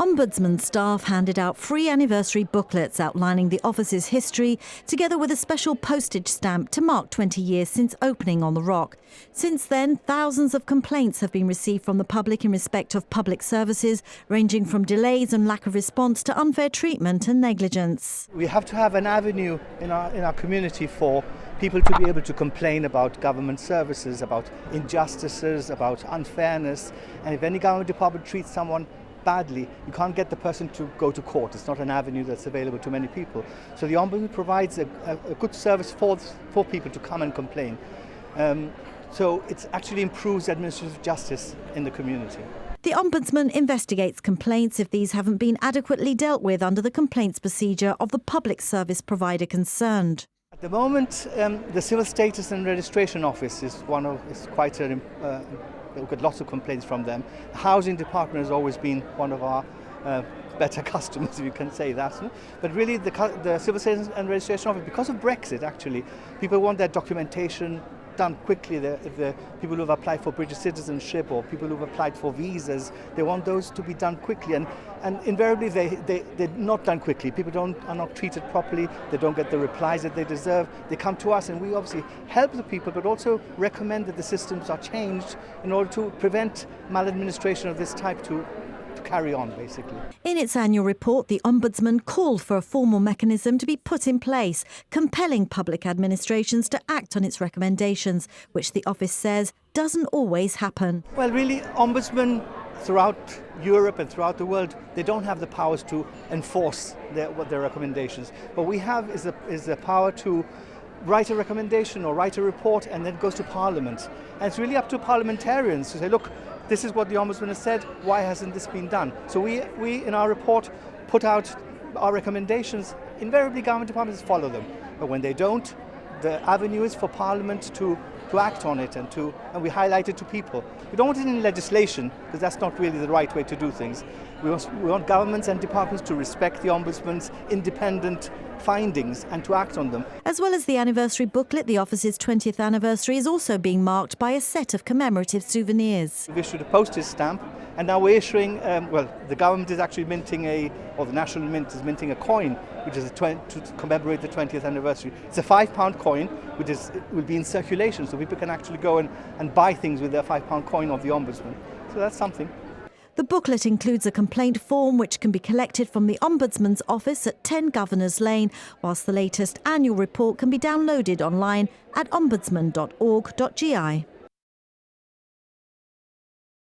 Ombudsman staff handed out free anniversary booklets outlining the office's history, together with a special postage stamp to mark 20 years since opening on the Rock. Since then, thousands of complaints have been received from the public in respect of public services, ranging from delays and lack of response to unfair treatment and negligence. We have to have an avenue in our community for people to be able to complain about government services, about injustices, about unfairness. And if any government department treats someone badly, you can't get the person to go to court. It's not an avenue that's available to many people. So the Ombudsman provides a good service for people to come and complain. So it actually improves administrative justice in the community. The Ombudsman investigates complaints if these haven't been adequately dealt with under the complaints procedure of the public service provider concerned. At the moment, the Civil Status and Registration Office is quite we get lots of complaints from them. The Housing Department has always been one of our better customers, if you can say that. But really, the Civil Status and Registration Office, because of Brexit, actually, people want their documentation done quickly. The people who have applied for British citizenship or people who have applied for visas, they want those to be done quickly. And invariably, they're not done quickly. People are not treated properly. They don't get the replies that they deserve. They come to us, and we obviously help the people, but also recommend that the systems are changed in order to prevent maladministration of this type to carry on, basically. In its annual report, the Ombudsman called for a formal mechanism to be put in place, compelling public administrations to act on its recommendations, which the office says doesn't always happen. Well, really, Ombudsmen throughout Europe and throughout the world, they don't have the powers to enforce their recommendations. What we have is the power to write a recommendation or write a report, and then it goes to Parliament. And it's really up to parliamentarians to say, look, this is what the Ombudsman has said, why hasn't this been done? So we in our report put out our recommendations. Invariably, government departments follow them. But when they don't, the avenue is for Parliament to act on it, and we highlight it to people. We don't want it in legislation, because that's not really the right way to do things. We want governments and departments to respect the Ombudsman's independent findings and to act on them. As well as the anniversary booklet, the office's 20th anniversary is also being marked by a set of commemorative souvenirs. We've issued a postage stamp, and now we're issuing, the government is actually minting the National Mint is minting a coin, which is to commemorate the 20th anniversary. It's a £5 coin, which will be in circulation, so people can actually go and buy things with their £5 coin of the Ombudsman. So that's something. The booklet includes a complaint form which can be collected from the Ombudsman's office at 10 Governors Lane, whilst the latest annual report can be downloaded online at ombudsman.org.gi.